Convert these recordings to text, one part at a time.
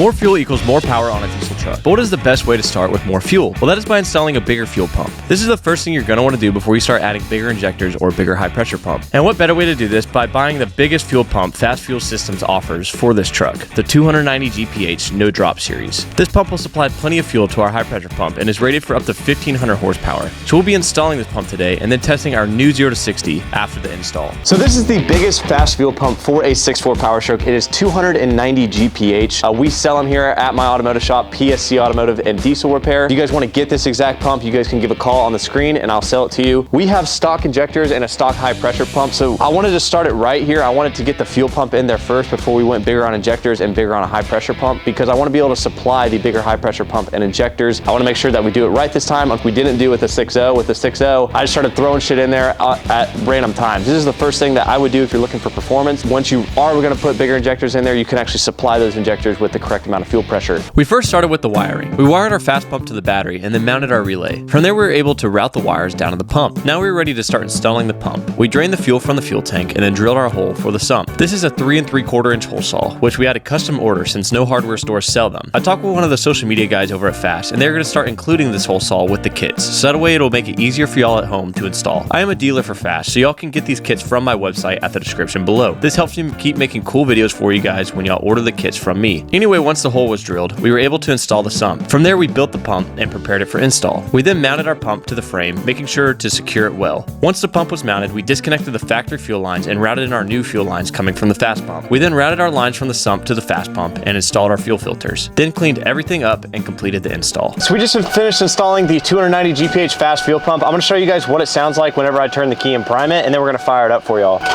More fuel equals more power on a diesel truck. But what is the best way to start with more fuel? Well, that is by installing a bigger fuel pump. This is the first thing you're going to want to do before you start adding bigger injectors or bigger high pressure pump. And what better way to do this by buying the biggest fuel pump Fass Fuel Systems offers for this truck, the 290 GPH No Drop series. This pump will supply plenty of fuel to our high pressure pump and is rated for up to 1500 horsepower. So we'll be installing this pump today and then testing our new 0 to 60 after the install. So this is the biggest Fass Fuel pump for a 6.4 Powerstroke. It is 290 GPH. We sell them here at my automotive shop, PSC Automotive and Diesel Repair. If you guys want to get this exact pump, you guys can give a call on the screen and I'll sell it to you. We have stock injectors and a stock high pressure pump. So I wanted to start it right here. I wanted to get the fuel pump in there first before we went bigger on injectors and bigger on a high pressure pump, because I want to be able to supply the bigger high pressure pump and injectors. I want to make sure that we do it right this time, like we didn't do with the 6.0. With the 6.0, I just started throwing shit in there at random times. This is the first thing that I would do if you're looking for performance. Once you are going to put bigger injectors in there, you can actually supply those injectors with the correct amount of fuel pressure. We first started with the wiring. We wired our fast pump to the battery and then mounted our relay. From there, we were able to route the wires down to the pump. Now we were ready to start installing the pump. We drained the fuel from the fuel tank and then drilled our hole for the sump. This is a 3 3/4 inch hole saw, which we had a custom order since no hardware stores sell them. I talked with one of the social media guys over at Fass, and they're going to start including this hole saw with the kits, so that way it'll make it easier for y'all at home to install. I am a dealer for Fass, so y'all can get these kits from my website at the description below. This helps me keep making cool videos for you guys when y'all order the kits from me. Anyway, once the hole was drilled, we were able to install the sump. From there, we built the pump and prepared it for install. We then mounted our pump to the frame, making sure to secure it well. Once the pump was mounted, we disconnected the factory fuel lines and routed in our new fuel lines coming from the Fass pump. We then routed our lines from the sump to the Fass pump and installed our fuel filters. Then cleaned everything up and completed the install. So we just finished installing the 290 GPH Fass Fuel Pump. I'm going to show you guys what it sounds like whenever I turn the key and prime it, and then we're going to fire it up for y'all. Right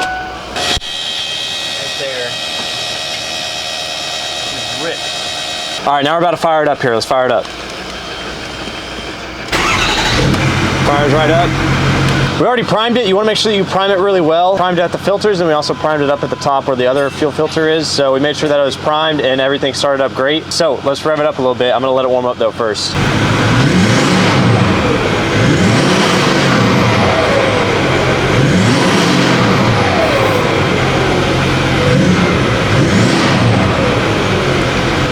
there. It's ripped. All right, now we're about to fire it up here. Let's fire it up. Fires right up. We already primed it. You want to make sure that you prime it really well. Primed it at the filters, and we also primed it up at the top where the other fuel filter is. So we made sure that it was primed and everything started up great. So let's rev it up a little bit. I'm going to let it warm up though first.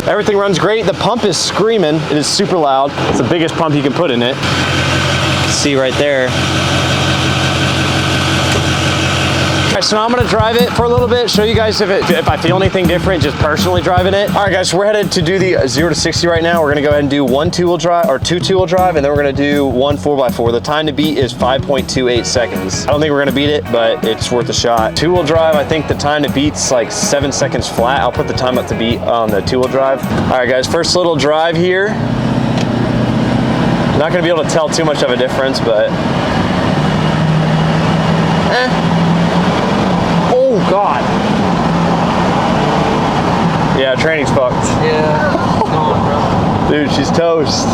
Everything runs great. The pump is screaming. It is super loud. It's the biggest pump you can put in it. See right there. All right, so now I'm gonna drive it for a little bit, show you guys if I feel anything different, just personally driving it. All right, guys, so we're headed to do the 0 to 60 right now. We're gonna go ahead and do one two-wheel drive, or two two-wheel drive, and then we're gonna do one 4x4. The time to beat is 5.28 seconds. I don't think we're gonna beat it, but it's worth a shot. Two-wheel drive, I think the time to beat's like 7 seconds flat. I'll put the time up to beat on the two-wheel drive. All right, guys, first little drive here. Not gonna be able to tell too much of a difference, but oh God. Yeah, training's fucked. Yeah, it's gone, bro. Dude, she's toast.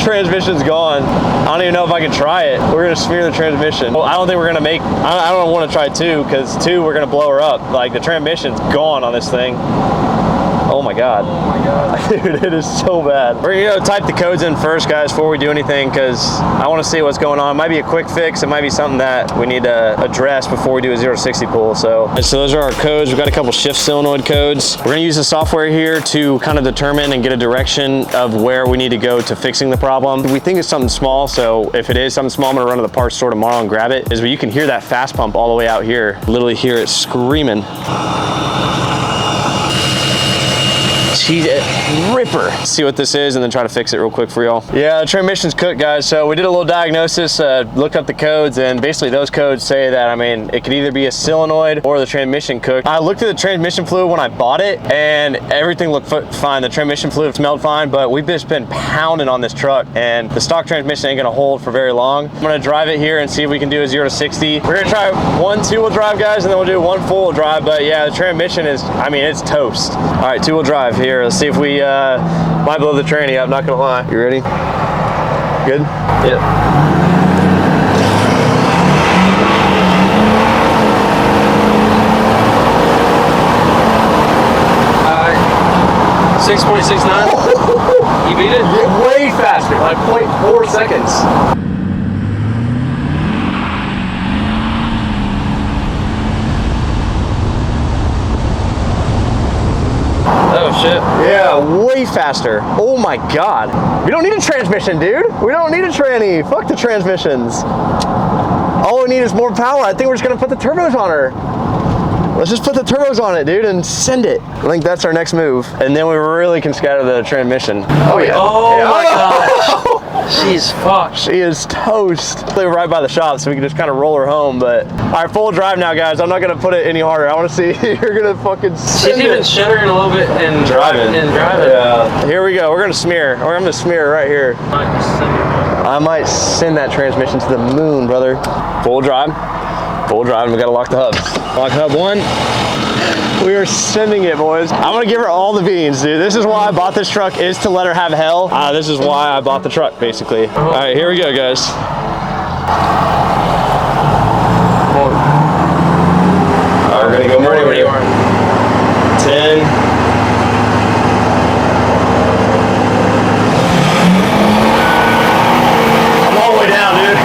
Transmission's gone. I don't even know if I can try it. We're gonna smear the transmission. Well, I don't think we're gonna make, I don't wanna try two, because two, we're gonna blow her up. Like, the transmission's gone on this thing. Oh my God. Oh my God. Dude, it is so bad. We're gonna go type the codes in first, guys, before we do anything, because I want to see what's going on. It might be a quick fix. It might be something that we need to address before we do a 0 to 60 pull. So those are our codes. We've got a couple shift solenoid codes. We're gonna use the software here to kind of determine and get a direction of where we need to go to fixing the problem. We think it's something small, so if it is something small, I'm gonna run to the parts store tomorrow and grab it. You can hear that Fass pump all the way out here. Literally hear it screaming. She's a ripper. See what this is and then try to fix it real quick for y'all. Yeah, the transmission's cooked, guys. So we did a little diagnosis, looked up the codes, and basically those codes say that, I mean, it could either be a solenoid or the transmission cooked. I looked at the transmission fluid when I bought it and everything looked fine. The transmission fluid smelled fine, but we've just been pounding on this truck and the stock transmission ain't gonna hold for very long. I'm gonna drive it here and see if we can do a 0 to 60. We're gonna try one two-wheel drive, guys, and then we'll do one four-wheel drive. But yeah, the transmission is, I mean, it's toast. All right, two-wheel drive here. Let's see if we might blow the tranny up, not gonna lie. You ready? Good? Yep. Alright. 6.69. You beat it? Yeah, way faster, like 0.4 seconds. Oh shit. Yeah. got way faster. Oh my God. We don't need a transmission, dude. We don't need a tranny. Fuck the transmissions. All we need is more power. I think we're just gonna put the turbos on her. Let's just put the turbos on it, dude, and send it. I think that's our next move. And then we really can scatter the transmission. Oh yeah. Oh yeah. my gosh. She's fucked. She is toast. Live right by the shop, so we can just kind of roll her home. But all right, full drive now, guys. I'm not gonna put it any harder. I want to see you're gonna fucking send She's even shuddering a little bit and driving. Yeah. Here we go. We're gonna smear. I'm gonna smear right here. I might send that transmission to the moon, brother. Full drive. Full drive. We gotta lock the hubs. Lock hub one. We are sending it, boys. I'm gonna give her all the beans, dude. This is why I bought this truck, is to let her have hell. This is why I bought the truck, basically. All right, here we go, guys. All right, we're gonna go more where you are. 10. I'm all the way down, dude.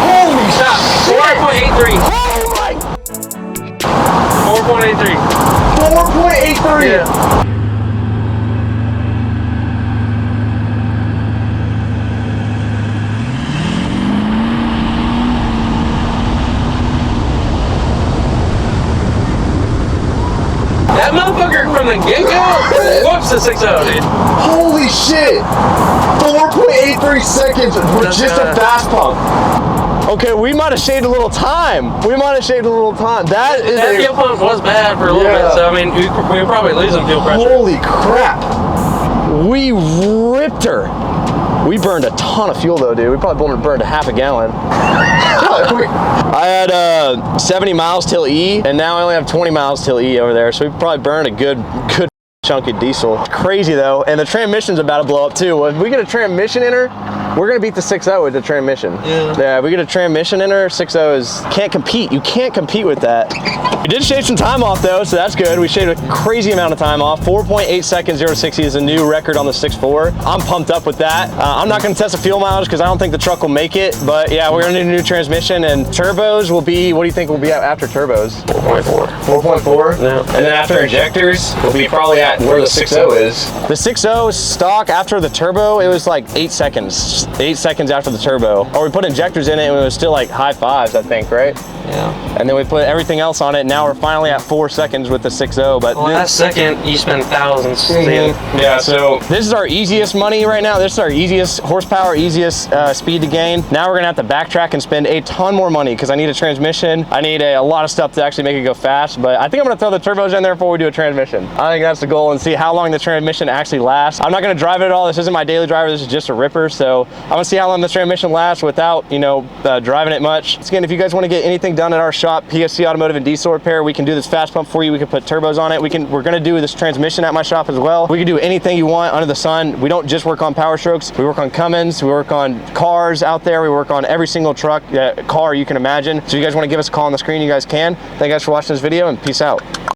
Holy stop. 4.83. Oh my. 4.83. 4.83. Yeah. That motherfucker from the get-go whoops the 6.0, dude. Holy shit! 4.83 seconds with just a fast pump. Okay, we might have shaved a little time. That Fuel pump was bad for a little bit, so I mean, we were probably losing fuel pressure. Holy crap! We ripped her. We burned a ton of fuel though, dude. We probably burned a half a gallon. I had 70 miles till E, and now I only have 20 miles till E over there, so we probably burned a good chunk of diesel. It's crazy though, and the transmission's about to blow up too. If we get a transmission in her, we're gonna beat the 6.0 with the transmission. Yeah, if we get a transmission in her, 6.0 can't compete. You can't compete with that. We did shave some time off though, so that's good. We shaved a crazy amount of time off. 4.8 seconds, 0 to 60 is a new record on the 6.4. I'm pumped up with that. I'm not gonna test the fuel mileage because I don't think the truck will make it, but yeah, we're gonna need a new transmission, and turbos will be, what do you think will be after turbos? 4.4. 4.4? Yeah. And then after injectors, we'll be probably at where the 6.0 is. The 6.0 stock after the turbo, it was like 8 seconds. 8 seconds after the turbo. Or we put injectors in it and it was still like high fives, I think, right? Yeah. And then we put everything else on it. Now we're finally at 4 seconds with the 6.0. But last second, you spend thousands. Yeah, so this is our easiest money right now. This is our easiest horsepower, easiest speed to gain. Now we're gonna have to backtrack and spend a ton more money because I need a transmission. I need a lot of stuff to actually make it go fast. But I think I'm gonna throw the turbos in there before we do a transmission. I think that's the goal, and see how long the transmission actually lasts. I'm not gonna drive it at all. This isn't my daily driver. This is just a ripper. So I'm gonna see how long the transmission lasts without, you know, driving it much. Once again, if you guys wanna get anything done at our shop, PSC Automotive and diesel repair, we can do this fast pump for you. We can put turbos on it. We're gonna do this transmission at my shop as well. We can do anything you want under the sun. We don't just work on Powerstrokes. We work on Cummins. We work on cars out there. We work on every single truck, car you can imagine. So if you guys wanna give us a call on the screen, you guys can. Thank you guys for watching this video, and peace out.